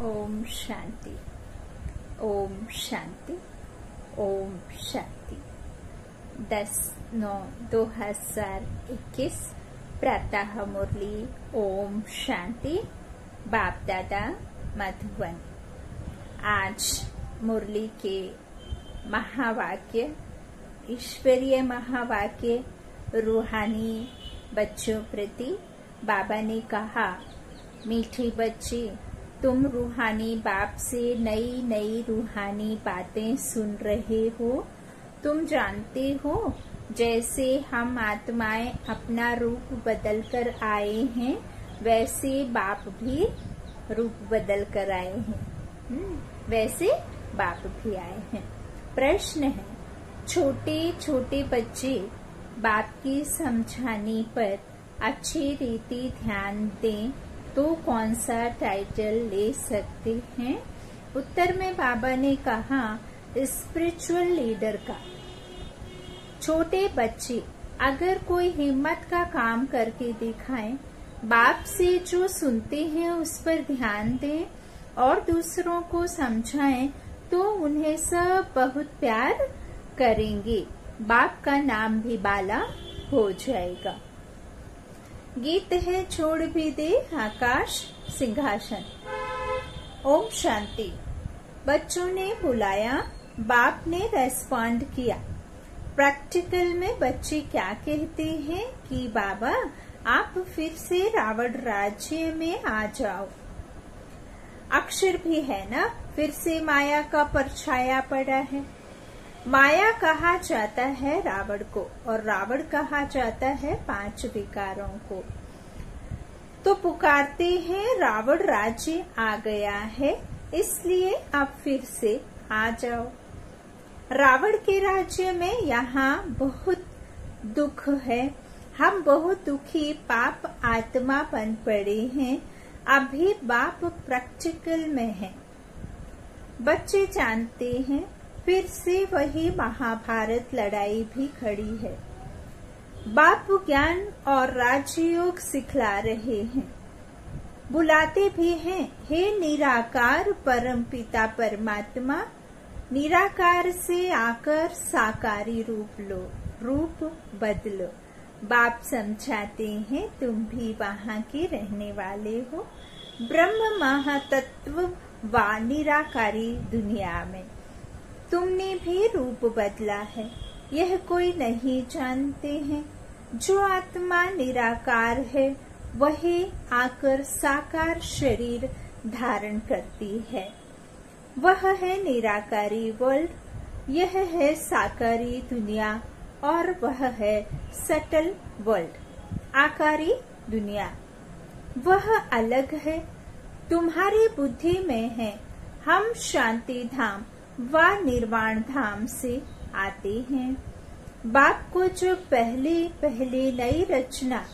ओम शांति, ओम शांति, ओम शांति। 10/9/2021 प्रातः मुरली। ओम शांति। बाप दादा मधुबन। आज मुरली के महावाक्य, ईश्वरीय महावाक्य रूहानी बच्चों प्रति बाबा ने कहा, मीठे बच्चे, तुम रूहानी बाप से नई नई रूहानी बातें सुन रहे हो। तुम जानते हो, जैसे हम आत्माएं अपना रूप बदल कर आए हैं, वैसे बाप भी रूप बदल कर आए हैं। वैसे बाप भी आए हैं। प्रश्न है, छोटे छोटे बच्चे बाप की समझाने पर अच्छी रीति ध्यान दें तो कौन सा टाइटल ले सकते हैं? उत्तर में बाबा ने कहा, स्पिरिचुअल लीडर का। छोटे बच्चे अगर कोई हिम्मत का काम करके दिखाएं, बाप से जो सुनते हैं उस पर ध्यान दें और दूसरों को समझाएं, तो उन्हें सब बहुत प्यार करेंगे। बाप का नाम भी बाला हो जाएगा। गीत है, छोड़ भी दे आकाश सिंहासन। ओम शांति। बच्चों ने बुलाया, बाप ने रेस्पॉन्ड किया। प्रैक्टिकल में बच्चे क्या कहते हैं कि बाबा आप फिर से रावण राज्य में आ जाओ। अक्षर भी है ना, फिर से माया का परछाया पड़ा है। माया कहा जाता है रावण को और रावण कहा जाता है 5 विकारों को। तो पुकारते हैं, रावण राज्य आ गया है, इसलिए अब फिर से आ जाओ। रावण के राज्य में यहाँ बहुत दुख है। हम बहुत दुखी पाप आत्मा बन पड़े हैं। अभी बाप प्रैक्टिकल में है। बच्चे जानते हैं, फिर से वही महाभारत लड़ाई भी खड़ी है। बाप ज्ञान और राजयोग सिखला रहे हैं। बुलाते भी हैं, हे निराकार परमपिता परमात्मा, निराकार से आकर साकारी रूप लो, रूप बदलो। बाप समझाते हैं, तुम भी वहाँ के रहने वाले हो, ब्रह्म महातत्व व निराकारी दुनिया में। तुमने भी रूप बदला है, यह कोई नहीं जानते हैं। जो आत्मा निराकार है, वही आकर साकार शरीर धारण करती है। वह है निराकारी वर्ल्ड, यह है साकारी दुनिया और वह है सटल वर्ल्ड, आकारी दुनिया। वह अलग है, तुम्हारी बुद्धि में है। हम शांति धाम व निर्वाण धाम से आते हैं। बाप को जो पहले पहले नई रचना,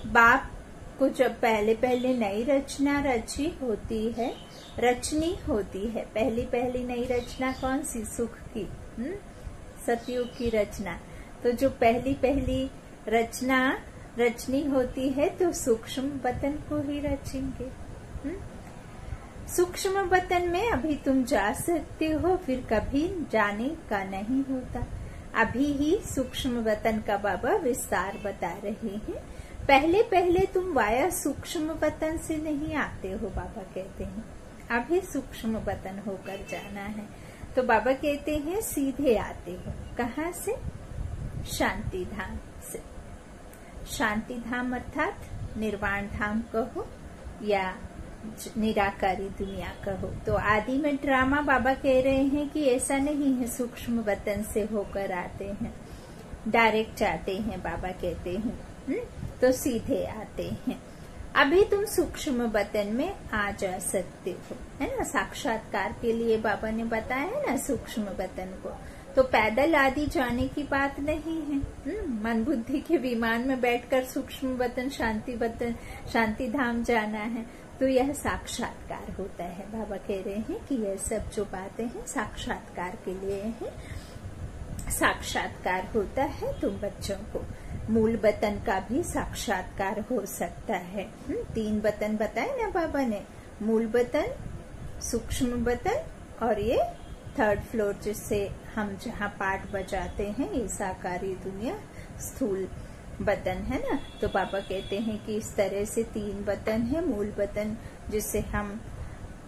बाप को जब पहले पहले नई रचना रची होती है, रचनी होती है। पहली पहली नई रचना कौन सी? सुख की, सतयुग की रचना। तो जो पहली पहली रचना रचनी होती है, तो सूक्ष्म वतन को ही रचेंगे। सूक्ष्म वतन में अभी तुम जा सकते हो, फिर कभी जाने का नहीं होता। अभी ही सूक्ष्म वतन का बाबा विस्तार बता रहे हैं। पहले पहले तुम वाया सूक्ष्म वतन से नहीं आते हो, बाबा कहते हैं। अभी सूक्ष्म वतन होकर जाना है। तो बाबा कहते हैं, सीधे आते हो। कहाँ से? शांति धाम से। शांति धाम अर्थात निर्वाण धाम कहो या निराकारी दुनिया कहो। तो आदि में ड्रामा बाबा कह रहे हैं कि ऐसा नहीं है, सूक्ष्म वतन से होकर आते हैं, डायरेक्ट आते हैं। बाबा कहते हैं तो सीधे आते हैं। अभी तुम सूक्ष्म वतन में आ जा सकते हो, है ना। साक्षात्कार के लिए बाबा ने बताया है ना सूक्ष्म वतन को। तो पैदल आदि जाने की बात नहीं है। मन बुद्धि के विमान में बैठकर सूक्ष्म वतन, शांति धाम जाना है, तो यह साक्षात्कार होता है। बाबा कह रहे हैं कि यह सब जो बातें हैं साक्षात्कार के लिए हैं। साक्षात्कार होता है तुम बच्चों को। मूल वतन का भी साक्षात्कार हो सकता है। 3 वतन बताए ना बाबा ने, मूल वतन, सूक्ष्म बदन, और ये 3rd फ्लोर जिससे हम जहाँ पाठ बजाते हैं, ये साकारी दुनिया स्थूल बदन है ना। तो बाबा कहते हैं कि इस तरह से 3 बदन है। मूल बदन जिससे हम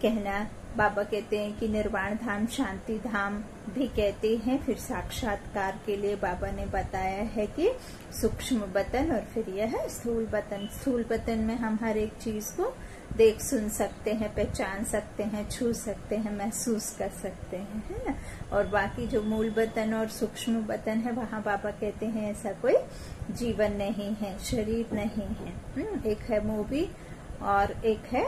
कहना, बाबा कहते हैं कि निर्वाण धाम, शांति धाम भी कहते हैं। फिर साक्षात्कार के लिए बाबा ने बताया है कि सूक्ष्म बदन और फिर यह स्थूल बदन। स्थूल बदन में हम हर एक चीज को देख सुन सकते हैं, पहचान सकते हैं, छू सकते हैं, महसूस कर सकते हैं, है ना। और बाकी जो मूल बदन और सूक्ष्म बदन है, वहाँ बाबा कहते हैं ऐसा कोई जीवन नहीं है, शरीर नहीं है। एक है मूवी और एक है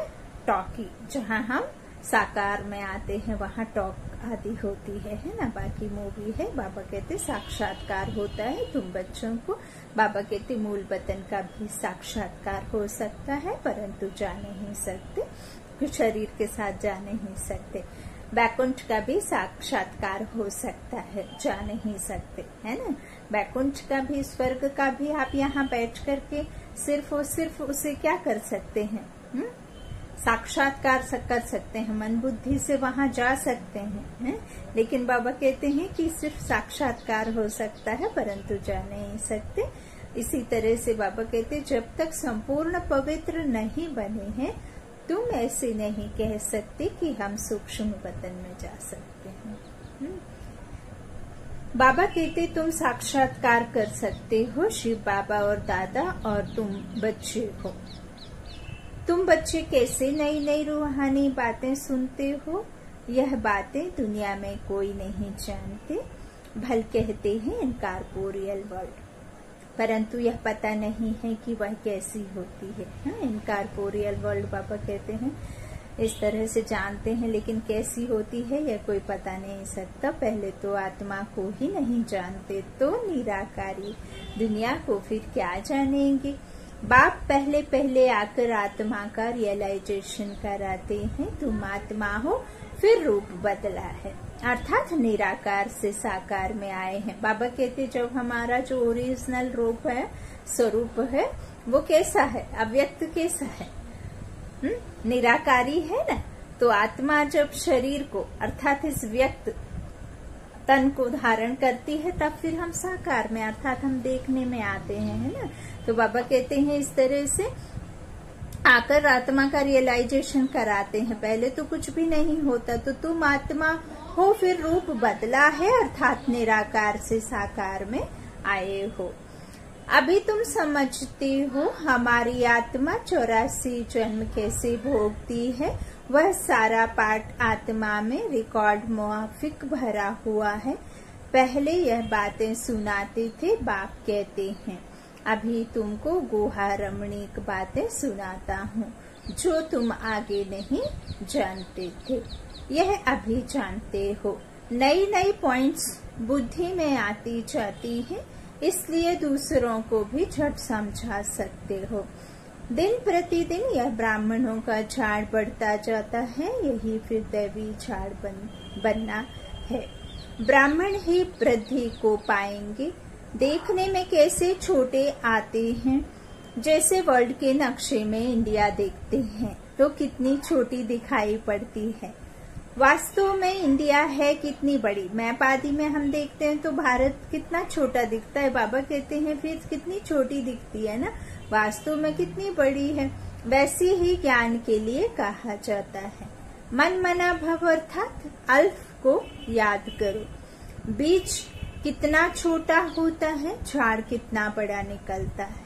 टॉकी, जहाँ हम साकार में आते हैं, वहाँ टॉक आदि होती है ना। बाकी मूवी है। बाबा कहते साक्षात्कार होता है तुम बच्चों को। बाबा कहते मूल बदन का भी साक्षात्कार हो सकता है, परंतु जा नहीं सकते, शरीर के साथ जा नहीं सकते। बैकुंठ का भी साक्षात्कार हो सकता है, जा नहीं सकते, है ना। बैकुंठ का भी, स्वर्ग का भी आप यहाँ बैठ करके सिर्फ और सिर्फ उसे क्या कर सकते हैं, साक्षात्कार कर सकते हैं, मन बुद्धि से वहां जा सकते हैं, लेकिन बाबा कहते हैं कि सिर्फ साक्षात्कार हो सकता है, परंतु जा नहीं सकते। इसी तरह से बाबा कहते जब तक संपूर्ण पवित्र नहीं बने हैं, तुम ऐसे नहीं कह सकते कि हम सूक्ष्म बदन में जा सकते हैं। बाबा कहते तुम साक्षात्कार कर सकते हो, शिव बाबा और दादा, और तुम बच्चे हो। तुम बच्चे कैसे नई नई रूहानी बातें सुनते हो, यह बातें दुनिया में कोई नहीं जानते। भल कहते हैं इनकॉर्पोरियल वर्ल्ड, परंतु यह पता नहीं है कि वह कैसी होती है। इनकॉर्पोरियल वर्ल्ड बाबा कहते हैं इस तरह से जानते हैं, लेकिन कैसी होती है यह कोई पता नहीं सकता। पहले तो आत्मा को ही नहीं जानते, तो निराकारी दुनिया को फिर क्या जानेंगे। बाप पहले पहले आकर आत्मा का रियलाइजेशन कराते हैं, तुम आत्मा हो, फिर रूप बदला है, अर्थात निराकार से साकार में आए हैं। बाबा कहते जब हमारा जो ओरिजिनल रूप है, स्वरूप है, वो कैसा है, अव्यक्त कैसा है, निराकारी है ना। तो आत्मा जब शरीर को अर्थात इस व्यक्त तन को धारण करती है, तब फिर हम साकार में अर्थात हम देखने में आते हैं, है ना। तो बाबा कहते हैं इस तरह से आकर आत्मा का रियलाइजेशन कराते हैं। पहले तो कुछ भी नहीं होता, तो तुम आत्मा हो, फिर रूप बदला है, अर्थात निराकार से साकार में आए हो। अभी तुम समझते हो हमारी आत्मा 84 जन्म कैसे भोगती है। वह सारा पाठ आत्मा में रिकॉर्ड मुआफिक भरा हुआ है। पहले यह बातें सुनाते थे, बाप कहते हैं अभी तुमको गुहा रमणीक बातें सुनाता हूँ, जो तुम आगे नहीं जानते थे, यह अभी जानते हो। नई नई पॉइंट्स बुद्धि में आती जाती है, इसलिए दूसरों को भी झट समझा सकते हो। दिन प्रतिदिन यह ब्राह्मणों का झाड़ बढ़ता जाता है, यही फिर दैवी झाड़ बनना है। ब्राह्मण ही वृद्धि को पाएंगे। देखने में कैसे छोटे आते हैं, जैसे वर्ल्ड के नक्शे में इंडिया देखते हैं तो कितनी छोटी दिखाई पड़ती है। वास्तव में इंडिया है कितनी बड़ी। मैप आदि में हम देखते हैं तो भारत कितना छोटा दिखता है, बाबा कहते हैं फिर कितनी छोटी दिखती है ना, वास्तव में कितनी बड़ी है। वैसे ही ज्ञान के लिए कहा जाता है, मन मना भव अर्थात अल्फ को याद करो। बीज कितना छोटा होता है, झाड़ कितना बड़ा निकलता है।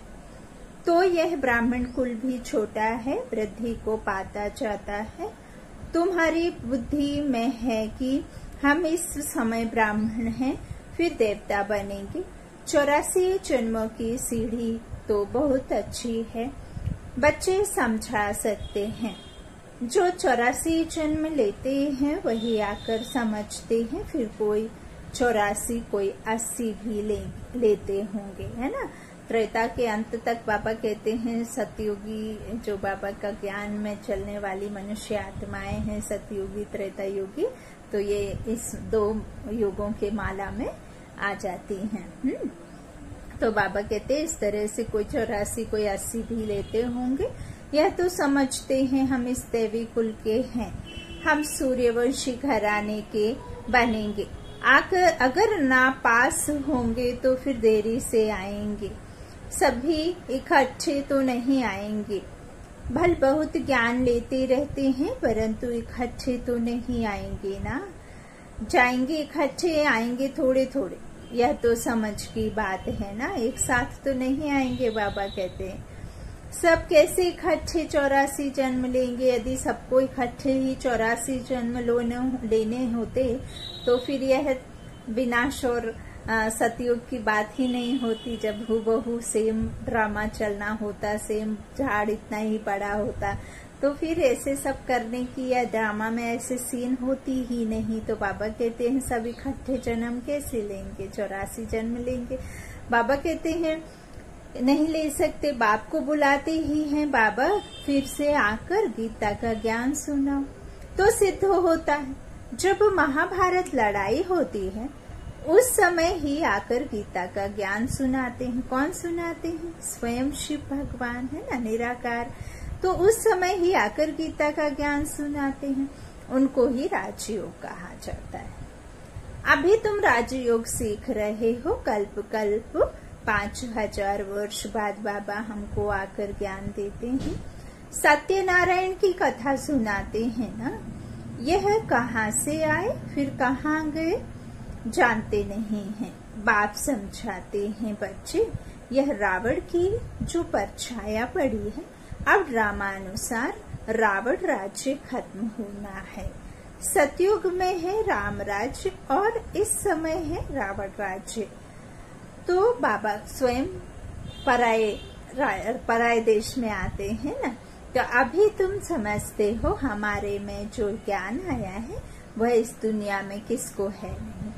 तो यह ब्राह्मण कुल भी छोटा है, वृद्धि को पाता जाता है। तुम्हारी बुद्धि में है कि हम इस समय ब्राह्मण हैं, फिर देवता बनेंगे। 84 जन्मों की सीढ़ी तो बहुत अच्छी है, बच्चे समझा सकते हैं। जो 84 जन्म लेते हैं वही आकर समझते हैं, फिर कोई 84 कोई 80 भी लेते होंगे, है ना। त्रेता के अंत तक बाबा कहते हैं सतयुगी जो बाबा का ज्ञान में चलने वाली मनुष्य आत्माएं हैं, सतयुगी त्रेता युगी, तो ये इस 2 युगों के माला में आ जाती हैं। तो बाबा कहते हैं इस तरह से कोई 84 कोई 80 भी लेते होंगे। यह तो समझते हैं हम इस दैवी कुल के हैं। हम सूर्यवंशी घराने के बनेंगे। अगर ना पास होंगे तो फिर देरी से आएंगे। सभी इकट्ठे तो नहीं आएंगे। भल बहुत ज्ञान लेते रहते हैं परंतु इकट्ठे तो नहीं आएंगे ना। जाएंगे इकट्ठे, आएंगे थोड़े थोड़े। यह तो समझ की बात है ना, एक साथ तो नहीं आएंगे। बाबा कहते हैं सब कैसे इकट्ठे 84 जन्म लेंगे। यदि सबको इकट्ठे ही 84 जन्म लेने होते तो फिर यह विनाश और सतयुग की बात ही नहीं होती। जब हूबहू सेम ड्रामा चलना होता, सेम झाड़ इतना ही बड़ा होता, तो फिर ऐसे सब करने की या ड्रामा में ऐसे सीन होती ही नहीं। तो बाबा कहते हैं सब इकट्ठे जन्म कैसे लेंगे, 84 जन्म लेंगे। बाबा कहते हैं नहीं ले सकते। बाप को बुलाते ही हैं बाबा, फिर से आकर गीता का ज्ञान सुनाओ तो सिद्ध होता है। जब महाभारत लड़ाई होती है उस समय ही आकर गीता का ज्ञान सुनाते हैं। कौन सुनाते हैं? स्वयं शिव भगवान है ना, निराकार। तो उस समय ही आकर गीता का ज्ञान सुनाते हैं। उनको ही राजयोग कहा जाता है। अभी तुम राजयोग सीख रहे हो। कल्प कल्प 5000 वर्ष बाद बाबा हमको आकर ज्ञान देते हैं। सत्यनारायण की कथा सुनाते हैं ना। यह कहाँ से आए फिर कहाँ गए जानते नहीं हैं। बाप समझाते हैं बच्चे, यह रावण की जो परछाया पड़ी है, अब ड्रामानुसार रावण राज्य खत्म होना है। सतयुग में है राम राज्य और इस समय है रावण राज्य। तो बाबा स्वयं पराये देश में आते हैं ना। तो अभी तुम समझते हो हमारे में जो ज्ञान आया है वह इस दुनिया में किसको है नहीं।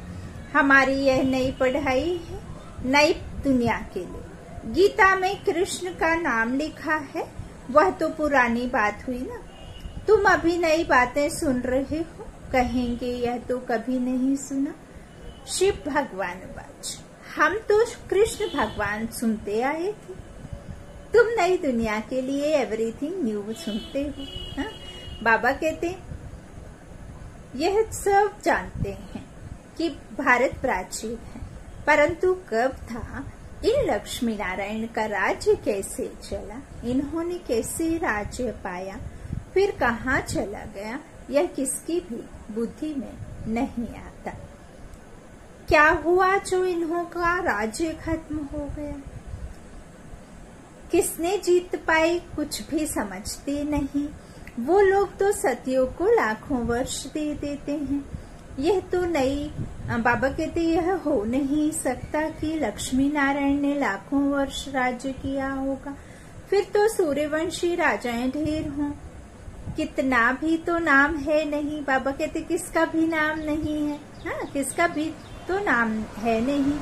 हमारी यह नई पढ़ाई है नई दुनिया के लिए। गीता में कृष्ण का नाम लिखा है, वह तो पुरानी बात हुई ना। तुम अभी नई बातें सुन रहे हो, कहेंगे यह तो कभी नहीं सुना। शिव भगवान बाज, हम तो कृष्ण भगवान सुनते आए थे। तुम नई दुनिया के लिए एवरीथिंग न्यू सुनते हो। हा? बाबा कहते यह सब जानते हैं कि भारत प्राचीन है, परंतु कब था, इन लक्ष्मी नारायण का राज्य कैसे चला, इन्होंने कैसे राज्य पाया, फिर कहाँ चला गया, यह किसकी भी बुद्धि में नहीं आता। क्या हुआ जो इन्हों का राज्य खत्म हो गया, किसने जीत पाई, कुछ भी समझते नहीं। वो लोग तो सतियों को लाखों वर्ष दे देते हैं। यह तो नई बाबा कहते यह हो नहीं सकता कि लक्ष्मी नारायण ने लाखों वर्ष राज्य किया होगा। फिर तो सूर्यवंशी राजाएं ढेर हों, कितना भी तो नाम है नहीं। बाबा कहते किसका भी नाम नहीं है। हाँ, किसका भी तो नाम है नहीं।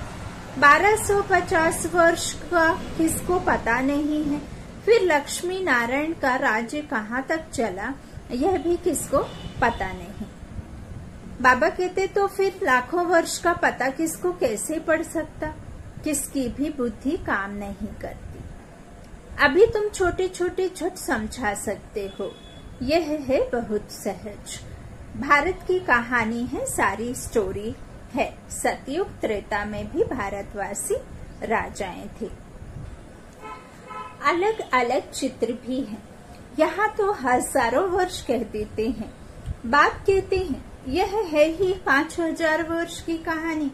1250 वर्ष का किसको पता नहीं है। फिर लक्ष्मी नारायण का राज्य कहाँ तक चला, यह भी किसको पता नहीं। बाबा कहते तो फिर लाखों वर्ष का पता किसको कैसे पड़ सकता, किसकी भी बुद्धि काम नहीं करती। अभी तुम छोटे छोटे झट समझा सकते हो, यह है बहुत सहज। भारत की कहानी है, सारी स्टोरी है। सतयुग त्रेता में भी भारतवासी राजाएं थे। अलग अलग चित्र भी हैं। यहाँ तो हजारों वर्ष कह देते हैं। बाप कहते हैं यह है ही 5000 वर्ष की कहानी।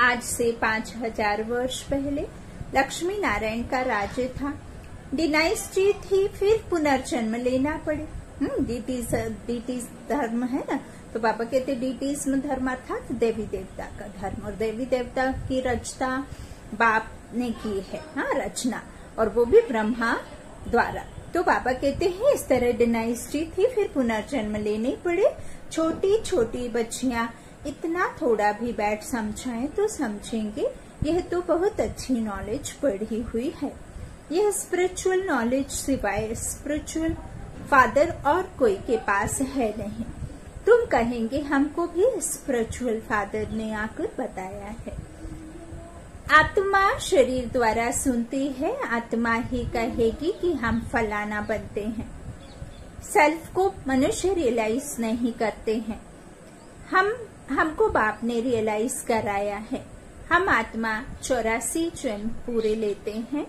आज से 5000 वर्ष पहले लक्ष्मी नारायण का राज्य था। डिनाइस्टी थी, फिर पुनर्जन्म लेना पड़े। डीटीज धर्म है ना, तो बाबा कहते डीटीज्म धर्म अर्थात देवी देवता का धर्म, और देवी देवता की रचना बाप ने की है। हाँ, रचना, और वो भी ब्रह्मा द्वारा। तो बाबा कहते हैं इस तरह डिनाइस्टी थी, फिर पुनर्जन्म लेने पड़े। छोटी छोटी बच्चियां इतना थोड़ा भी बैठ समझाएं तो समझेंगे यह तो बहुत अच्छी नॉलेज पढ़ी हुई है। यह स्पिरिचुअल नॉलेज सिवाय स्पिरिचुअल फादर और कोई के पास है नहीं। तुम कहेंगे हमको भी स्पिरिचुअल फादर ने आकर बताया है। आत्मा शरीर द्वारा सुनती है, आत्मा ही कहेगी कि हम फलाना बनते हैं। सेल्फ को मनुष्य रियलाइज नहीं करते हैं। हमको बाप ने रियलाइज कराया है। हम आत्मा 84 जन्म पूरे लेते हैं।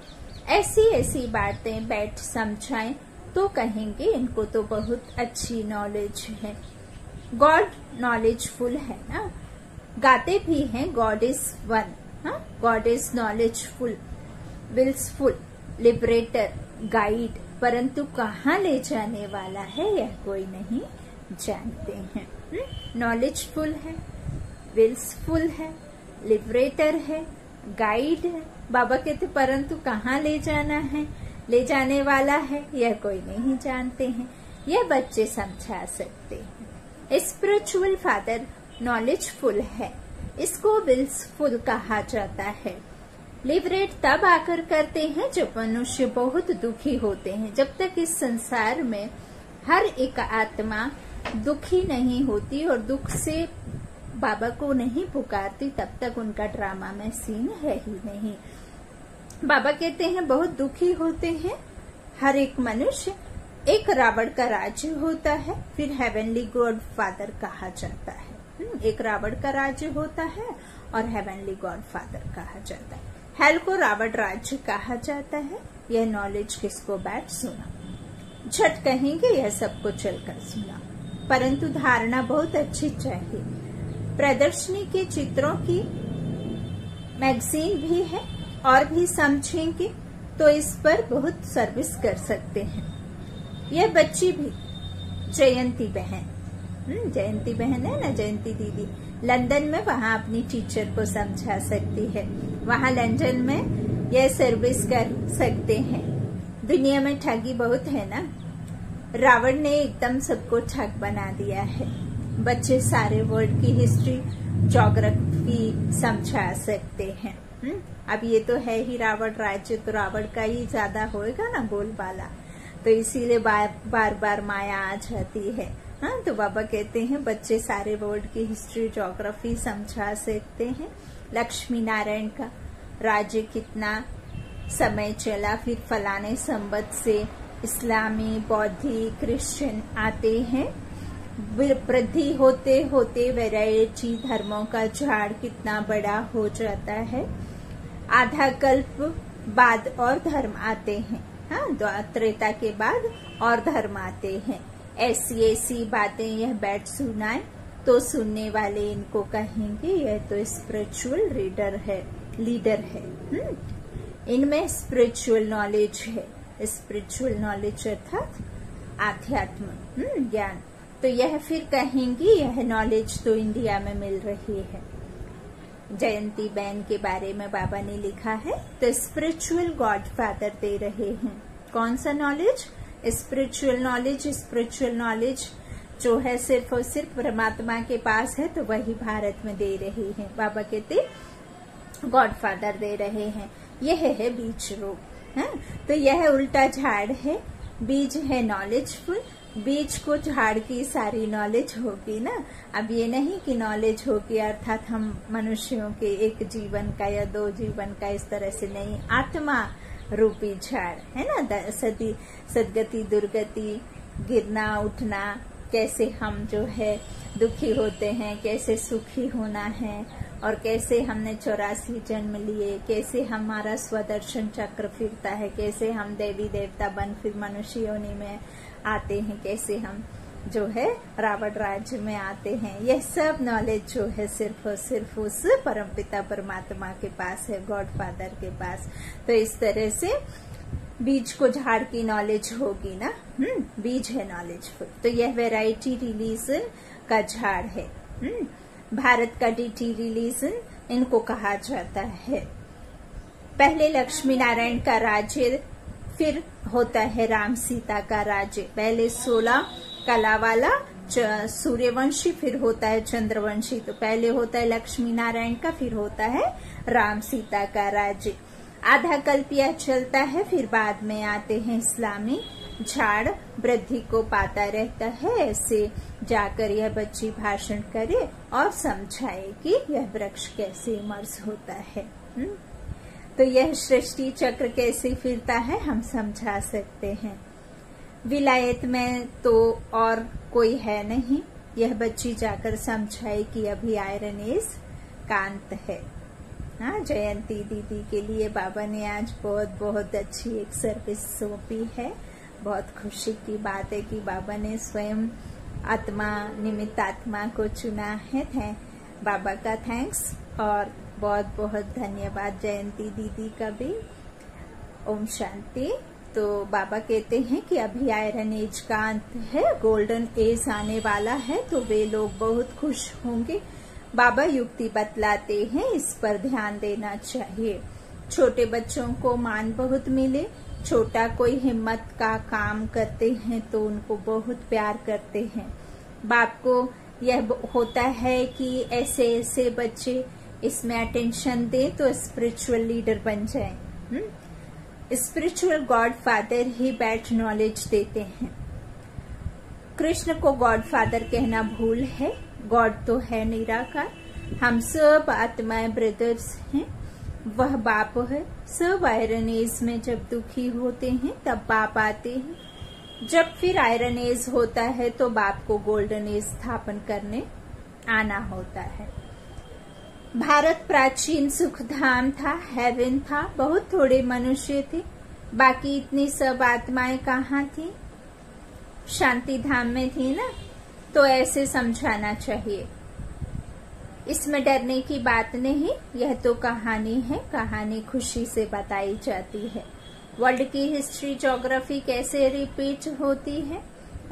ऐसी बातें बैठ समझाएं तो कहेंगे इनको तो बहुत अच्छी नॉलेज है। गॉड नॉलेजफुल है ना, गाते भी हैं God is one. God is knowledgeful, blissful, liberator, guide, परंतु कहाँ ले जाने वाला है यह कोई नहीं जानते हैं। नॉलेजफुल है, विल्सफुल है, लिबरेटर है, गाइड है, बाबा कहते परंतु कहाँ ले जाना है, ले जाने वाला है यह कोई नहीं जानते हैं। यह बच्चे समझा सकते हैं। स्पिरिचुअल फादर नॉलेजफुल है, इसको विल्सफुल कहा जाता है। लिबरेट तब आकर करते हैं जब मनुष्य बहुत दुखी होते हैं। जब तक इस संसार में हर एक आत्मा दुखी नहीं होती और दुख से बाबा को नहीं पुकारती, तब तक उनका ड्रामा में सीन है ही नहीं। बाबा कहते हैं बहुत दुखी होते हैं हर एक मनुष्य। एक रावण का राज्य होता है, फिर हेवनली गॉड फादर कहा जाता है। एक रावण का राज्य होता है और हेवनली गॉड फादर कहा जाता है। हेल को रावण राज्य कहा जाता है। यह नॉलेज किसको बैठ सुना, झट कहेंगे यह सबको चलकर सुना, परंतु धारणा बहुत अच्छी चाहिए। प्रदर्शनी के चित्रों की मैगजीन भी है और भी समझेंगे तो इस पर बहुत सर्विस कर सकते हैं। यह बच्ची भी जयंती बहन, जयंती बहन है ना, जयंती दीदी लंदन में, वहाँ अपनी टीचर को समझा सकती है। वहाँ लंदन में यह सर्विस कर सकते हैं। दुनिया में ठगी बहुत है ना, रावण ने एकदम सबको ठग बना दिया है। बच्चे सारे वर्ल्ड की हिस्ट्री, ज्योग्राफी समझा सकते हैं। अब ये तो है ही रावण राज्य, तो रावण का ही ज्यादा होएगा ना बोलबाला, तो इसीलिए बार बार माया आ जाती है। तो बाबा कहते हैं बच्चे सारे वर्ल्ड की हिस्ट्री, ज्योग्राफी समझा सकते हैं। लक्ष्मी नारायण का राज्य कितना समय चला, फिर फलाने संबत से इस्लामी, बौद्धी, क्रिश्चियन आते हैं। वृद्धि होते होते वैरायटी धर्मों का झाड़ कितना बड़ा हो जाता है। आधा कल्प बाद और धर्म आते हैं। त्रेता के बाद और धर्म आते हैं। ऐसी बातें यह बैठ सुनाए तो सुनने वाले इनको कहेंगे यह तो स्पिरिचुअल लीडर है। इनमें स्पिरिचुअल नॉलेज है। स्पिरिचुअल नॉलेज अर्थात आध्यात्म ज्ञान। तो यह फिर कहेंगी यह नॉलेज तो इंडिया में मिल रही है। जयंती बहन के बारे में बाबा ने लिखा है तो स्पिरिचुअल गॉड फादर दे रहे हैं। कौन सा knowledge? Spiritual knowledge. Spiritual knowledge जो है सिर्फ और सिर्फ परमात्मा के पास है, तो वही भारत में दे रहे हैं। बाबा कहते गॉड फादर दे रहे हैं। यह है बीज रोग। तो यह उल्टा झाड़ है, बीज है नॉलेजफुल। बीज को झाड़ की सारी नॉलेज होगी ना। अब ये नहीं कि नॉलेज होगी अर्थात हम मनुष्यों के एक जीवन का या 2 जीवन का, इस तरह से नहीं। आत्मा रूपी झाड़ है ना, सदगति दुर्गति, गिरना उठना, कैसे हम जो है दुखी होते हैं, कैसे सुखी होना है, और कैसे हमने 84 जन्म लिए, कैसे हमारा स्वदर्शन चक्र फिरता है, कैसे हम देवी देवता बन फिर मनुष्य योनि में आते हैं, कैसे हम जो है रावण राज्य में आते हैं। यह सब नॉलेज जो है सिर्फ और सिर्फ उस परमपिता परमात्मा के पास है, गॉड फादर के पास। तो इस तरह से बीज को झाड़ की नॉलेज होगी ना। बीज है नॉलेजफुल। तो यह वैरायटी रिलीजन का झाड़ है। भारत का डीटी रिलीजन इनको कहा जाता है। पहले लक्ष्मी नारायण का राज्य, फिर होता है राम सीता का राज्य। पहले 16 कला वाला सूर्यवंशी, फिर होता है चंद्रवंशी। तो पहले होता है लक्ष्मी नारायण का, फिर होता है राम सीता का राज्य। आधा कल्प यह चलता है, फिर बाद में आते हैं इस्लामी। झाड़ वृद्धि को पाता रहता है। ऐसे जाकर यह बच्ची भाषण करे और समझाए कि यह वृक्ष कैसे इमर्ज होता है। तो यह सृष्टि चक्र कैसे फिरता है हम समझा सकते हैं। विलायत में तो और कोई है नहीं। यह बच्ची जाकर समझाए कि अभी आयरन एज का अंत है। हाँ, जयंती दीदी के लिए बाबा ने आज बहुत बहुत अच्छी एक सर्विस सौंपी है। बहुत खुशी की बात है कि बाबा ने स्वयं आत्मा, निमित्त आत्मा को चुना है। बाबा का थैंक्स और बहुत बहुत धन्यवाद जयंती दीदी का भी। ओम शांति। तो बाबा कहते हैं कि अभी आयरन एज का अंत है, गोल्डन एज आने वाला है, तो वे लोग बहुत खुश होंगे। बाबा युक्ति बतलाते हैं, इस पर ध्यान देना चाहिए। छोटे बच्चों को मान बहुत मिले। छोटा कोई हिम्मत का काम करते हैं तो उनको बहुत प्यार करते हैं। बाप को यह होता है कि ऐसे ऐसे बच्चे इसमें अटेंशन दे तो स्पिरिचुअल लीडर बन जाए। स्पिरिचुअल गॉड फादर ही बैठ नॉलेज देते हैं। कृष्ण को गॉड फादर कहना भूल है। गॉड तो है निराकार। हम सब आत्माएं ब्रदर्स हैं। वह बाप है। सब आयरन एज में जब दुखी होते हैं तब बाप आते हैं। जब फिर आयरन एज होता है तो बाप को गोल्डन एज स्थापन करने आना होता है। भारत प्राचीन सुखधाम था, हेवन था। बहुत थोड़े मनुष्य थे। बाकी इतनी सब आत्माएं कहाँ थी? शांति धाम में थी ना। तो ऐसे समझाना चाहिए। इसमें डरने की बात नहीं। यह तो कहानी है। कहानी खुशी से बताई जाती है। वर्ल्ड की हिस्ट्री, ज्योग्राफी कैसे रिपीट होती है,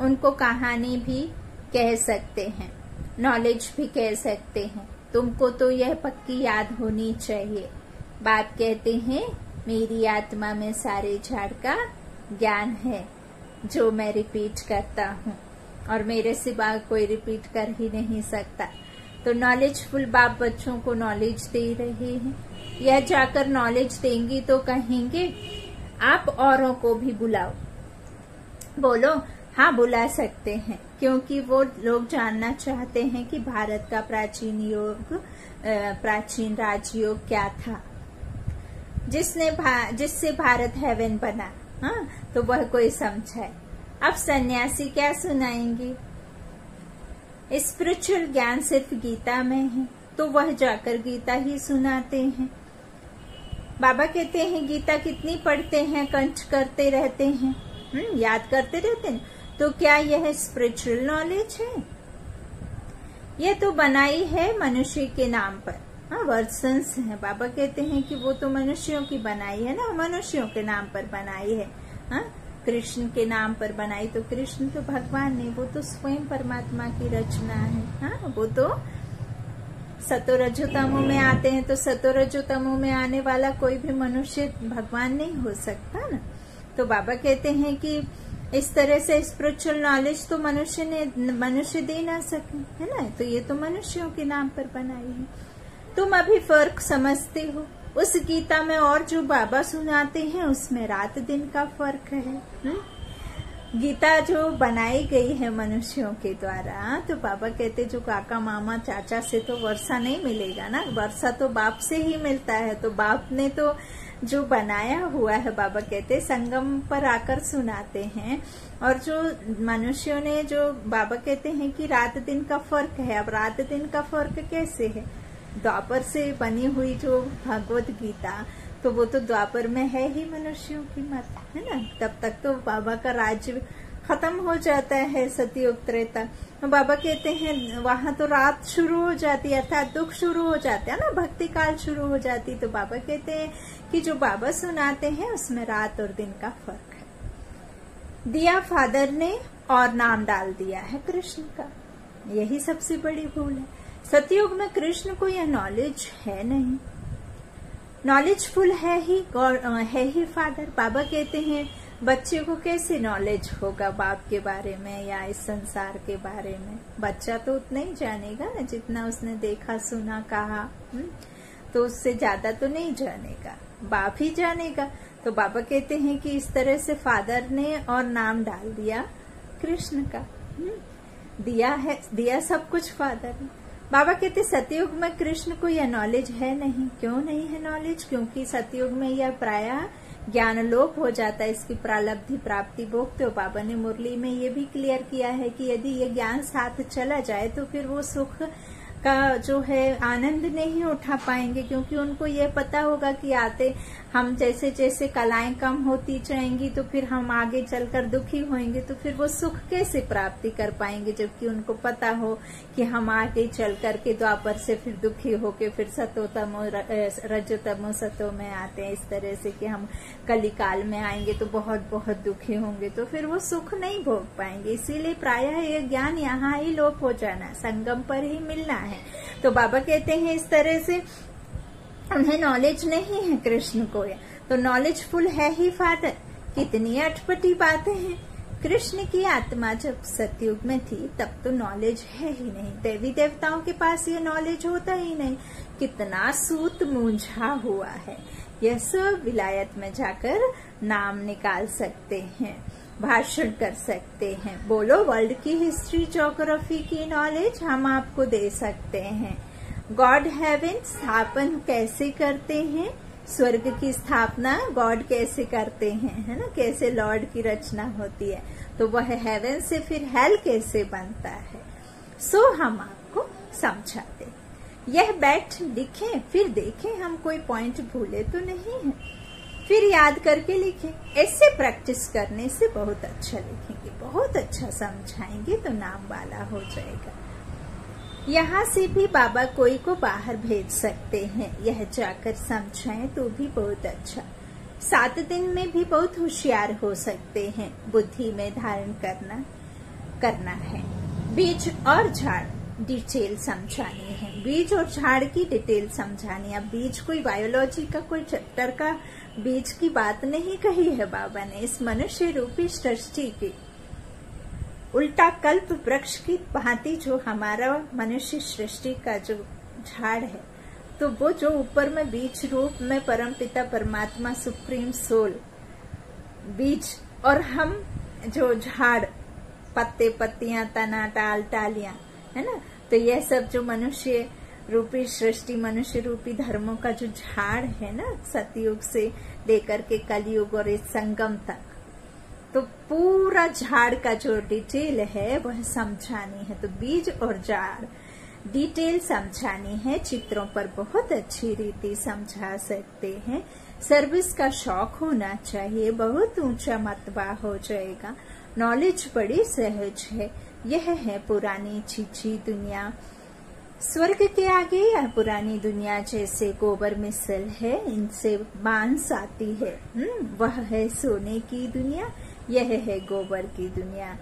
उनको कहानी भी कह सकते हैं, नॉलेज भी कह सकते हैं। तुमको तो यह पक्की याद होनी चाहिए। बाप कहते हैं, मेरी आत्मा में सारे झाड़ का ज्ञान है जो मैं रिपीट करता हूँ, और मेरे सिवा कोई रिपीट कर ही नहीं सकता। तो नॉलेजफुल बाप बच्चों को नॉलेज दे रहे हैं। यह जाकर नॉलेज देंगी तो कहेंगे आप औरों को भी बुलाओ। बोलो हाँ, बुला सकते हैं, क्योंकि वो लोग जानना चाहते हैं कि भारत का प्राचीन राजयोग क्या था, जिससे भारत हेवन बना। हाँ, तो वह कोई समझाए। अब सन्यासी क्या सुनाएंगे? स्पिरिचुअल ज्ञान सिर्फ गीता में है, तो वह जाकर गीता ही सुनाते हैं। बाबा कहते हैं गीता कितनी पढ़ते हैं, कंठ करते रहते हैं, याद करते रहते हैं। तो क्या यह स्पिरिचुअल नॉलेज है? यह तो बनाई है मनुष्य के नाम पर। हाँ, वर्जन्स है। बाबा कहते हैं कि वो तो मनुष्यों की बनाई है ना, मनुष्यों के नाम पर बनाई है। हाँ, कृष्ण के नाम पर बनाई तो कृष्ण तो भगवान नहीं, वो तो स्वयं परमात्मा की रचना है। हाँ, वो तो सतोरजोतमो में आते हैं, तो सतोरजोतमो में आने वाला कोई भी मनुष्य भगवान नहीं हो सकता ना। तो बाबा कहते हैं कि इस तरह से स्पिरिचुअल नॉलेज तो मनुष्य दे ना सके, है ना। तो ये तो मनुष्यों के नाम पर बनाई है। तुम अभी फर्क समझते हो। उस गीता में और जो बाबा सुनाते हैं उसमें रात दिन का फर्क है। गीता जो बनाई गई है मनुष्यों के द्वारा, तो बाबा कहते जो काका मामा चाचा से तो वर्षा नहीं मिलेगा ना, वर्षा तो बाप से ही मिलता है। तो बाप ने तो जो बनाया हुआ है, बाबा कहते संगम पर आकर सुनाते हैं। और जो मनुष्यों ने, जो बाबा कहते हैं कि रात दिन का फर्क है। अब रात दिन का फर्क कैसे है? द्वापर से बनी हुई जो भगवत गीता, तो वो तो द्वापर में है ही मनुष्यों की मत, है ना। तब तक तो बाबा का राज्य खत्म हो जाता है, सतयुग त्रेता। तो बाबा कहते हैं वहां तो रात शुरू हो जाती है, अर्थात दुख शुरू हो जाते हैं ना, भक्ति काल शुरू हो जाती। तो बाबा कहते हैं कि जो बाबा सुनाते हैं उसमें रात और दिन का फर्क है। दिया फादर ने और नाम डाल दिया है कृष्ण का, यही सबसे बड़ी भूल है। सतयुग में कृष्ण को यह नॉलेज है नहीं। नॉलेजफुल है ही फादर। बाबा कहते हैं बच्चे को कैसे नॉलेज होगा बाप के बारे में या इस संसार के बारे में। बच्चा तो उतना ही जानेगा ना जितना उसने देखा, सुना, कहा। तो उससे ज्यादा तो नहीं जानेगा, बाप ही जानेगा। तो बाबा कहते हैं कि इस तरह से फादर ने और नाम डाल दिया कृष्ण का। दिया सब कुछ फादर ने। बाबा कहते सतयुग में कृष्ण को यह नॉलेज है नहीं। क्यों नहीं है नॉलेज? क्योंकि सतयुग में यह प्रायः ज्ञान लोप हो जाता है, इसकी प्रालब्धि प्राप्ति भोगते हो। बाबा ने मुरली में ये भी क्लियर किया है कि यदि ये ज्ञान साथ चला जाए तो फिर वो सुख का जो है आनंद नहीं उठा पाएंगे, क्योंकि उनको ये पता होगा कि आते हम जैसे जैसे कलाएं कम होती जाएंगी तो फिर हम आगे चलकर दुखी होंगे, तो फिर वो सुख कैसे प्राप्ति कर पाएंगे, जबकि उनको पता हो कि हम आगे चल करके द्वापर से फिर दुखी होके फिर सतोतमो रजोतमो सतो में आते हैं, इस तरह से कि हम कलिकाल में आएंगे तो बहुत बहुत दुखी होंगे, तो फिर वो सुख नहीं भोग पाएंगे। इसीलिए प्रायः ये ज्ञान यहाँ ही लोप हो जाना, संगम पर ही मिलना है। तो बाबा कहते हैं इस तरह से उन्हें नॉलेज नहीं है कृष्ण को, तो नॉलेजफुल है ही फादर। कितनी अटपटी बातें हैं। कृष्ण की आत्मा जब सतयुग में थी तब तो नॉलेज है ही नहीं, देवी देवताओं के पास ये नॉलेज होता ही नहीं। कितना सूत मूंझा हुआ है, यह सब विलायत में जाकर नाम निकाल सकते हैं, भाषण कर सकते हैं। बोलो, वर्ल्ड की हिस्ट्री ज्योग्राफी की नॉलेज हम आपको दे सकते हैं। गॉड हेवन स्थापन कैसे करते हैं, स्वर्ग की स्थापना गॉड कैसे करते हैं, है ना, कैसे लॉर्ड की रचना होती है, तो वह हेवन से फिर हेल कैसे बनता है, सो हम आपको समझाते। यह बैठ लिखें फिर देखें हम कोई पॉइंट भूले तो नहीं है, फिर याद करके लिखें। ऐसे प्रैक्टिस करने से बहुत अच्छा लिखेंगे, बहुत अच्छा समझाएंगे तो नाम वाला हो जाएगा। यहाँ से भी बाबा कोई को बाहर भेज सकते हैं, यह जाकर समझाएं तो भी बहुत अच्छा। 7 दिन में भी बहुत होशियार हो सकते हैं, बुद्धि में धारण करना है। बीज और झाड़ डिटेल समझानी है, बीज और झाड़ की डिटेल समझानी है। अब बीज कोई बायोलॉजी का कोई चैप्टर का बीज की बात नहीं कही है बाबा ने, इस मनुष्य रूपी सृष्टि की उल्टा कल्प वृक्ष की भांति जो हमारा मनुष्य सृष्टि का जो झाड़ है, तो वो जो ऊपर में बीज रूप में परमपिता परमात्मा सुप्रीम सोल बीज, और हम जो झाड़, पत्ते पत्तियां, तना टाल टालियां, है ना, तो यह सब जो मनुष्य रूपी सृष्टि, मनुष्य रूपी धर्मों का जो झाड़ है ना, सतयुग से लेकर के कलयुग और इस संगम तक, तो पूरा झाड़ का जो डिटेल है वह समझानी है। तो बीज और झाड़ डिटेल समझानी है, चित्रों पर बहुत अच्छी रीति समझा सकते हैं। सर्विस का शौक होना चाहिए, बहुत ऊंचा मतबा हो जाएगा। नॉलेज बड़ी सहज है। यह है पुरानी चीची दुनिया, स्वर्ग के आगे यह पुरानी दुनिया जैसे गोबर मिसल है, इनसे बांस आती है। वह है सोने की दुनिया, यह है गोबर की दुनिया।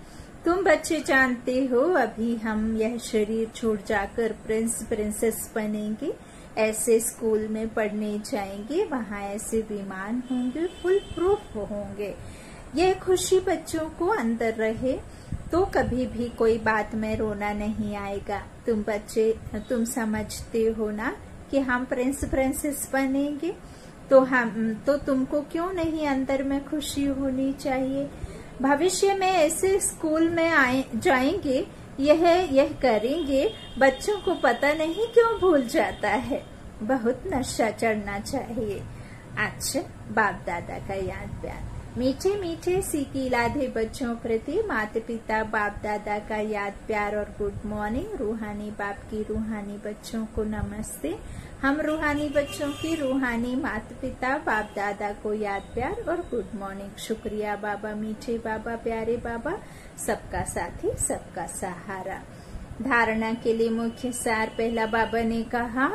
तुम बच्चे जानते हो अभी हम यह शरीर छोड़ जाकर प्रिंस प्रिंसेस बनेंगे, ऐसे स्कूल में पढ़ने जाएंगे, वहाँ ऐसे विमान होंगे, फुल प्रूफ होंगे। यह खुशी बच्चों को अंदर रहे तो कभी भी कोई बात में रोना नहीं आएगा। तुम बच्चे, तुम समझते हो ना कि हम प्रिंस प्रिंसेस बनेंगे, तो तुमको क्यों नहीं अंदर में खुशी होनी चाहिए। भविष्य में ऐसे स्कूल में जाएंगे, यह करेंगे, बच्चों को पता नहीं क्यों भूल जाता है। बहुत नशा चढ़ना चाहिए। अच्छा, बाप दादा का याद प्यार। मीठे मीठे सीखी लाधे बच्चों प्रति माता पिता बाप दादा का याद प्यार और गुड मॉर्निंग। रूहानी बाप की रूहानी बच्चों को नमस्ते। हम रूहानी बच्चों की रूहानी माता पिता बाप दादा को याद प्यार और गुड मॉर्निंग। शुक्रिया बाबा, मीठे बाबा, प्यारे बाबा, सबका साथी सबका सहारा। धारणा के लिए मुख्य सार। पहला बाबा ने कहा,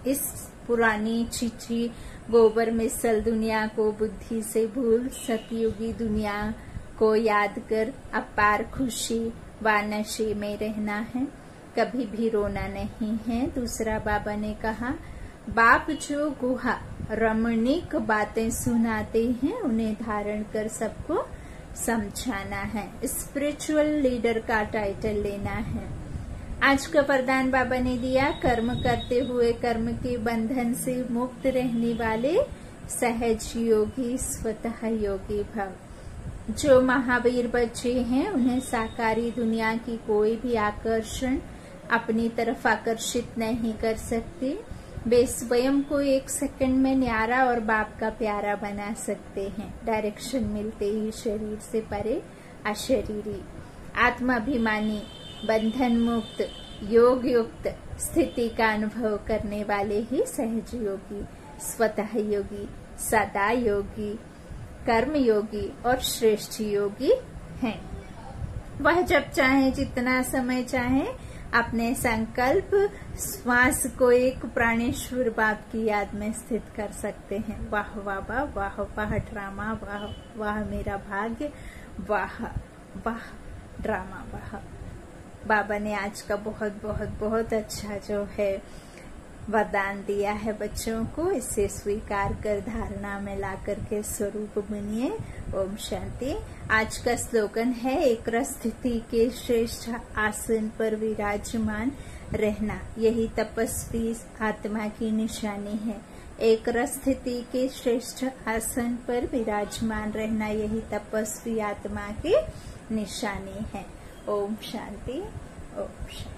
इस पुरानी चीची गोबर मिसल दुनिया को बुद्धि से भूल सतयुगी दुनिया को याद कर अपार खुशी व नशे में रहना है, कभी भी रोना नहीं है। दूसरा बाबा ने कहा, बाप जो गुहा रमणीक बातें सुनाते हैं उन्हें धारण कर सबको समझाना है। स्पिरिचुअल लीडर का टाइटल लेना है। आज का वरदान बाबा ने दिया, कर्म करते हुए कर्म के बंधन से मुक्त रहने वाले सहज योगी स्वतः योगी भव। जो महावीर बच्चे हैं उन्हें साकारी दुनिया की कोई भी आकर्षण अपनी तरफ आकर्षित नहीं कर सकते। वे स्वयं को 1 सेकंड में न्यारा और बाप का प्यारा बना सकते हैं। डायरेक्शन मिलते ही शरीर से परे अशरीरी, आत्माभिमानी, बंधन मुक्त, योग युक्त स्थिति का अनुभव करने वाले ही सहज योगी, स्वतः योगी, सदा योगी, कर्म योगी और श्रेष्ठ योगी हैं। वह जब चाहे, जितना समय चाहे, अपने संकल्प श्वास को एक प्राणेश्वर बाप की याद में स्थित कर सकते हैं। वाह वाह वाह वाह वाह ड्रामा, वाह वाह मेरा भाग्य, वाह वाह ड्रामा, वाह। बाबा ने आज का बहुत बहुत बहुत अच्छा जो है वरदान दिया है बच्चों को, इसे स्वीकार कर धारणा में ला करके स्वरूप बनिए। ओम शांति। आज का स्लोगन है, एक स्थिति के श्रेष्ठ आसन पर विराजमान रहना, यही तपस्वी आत्मा की निशानी है। एक स्थिति के श्रेष्ठ आसन पर विराजमान रहना, यही तपस्वी आत्मा की निशानी है। ओम शांति, ओम शांति।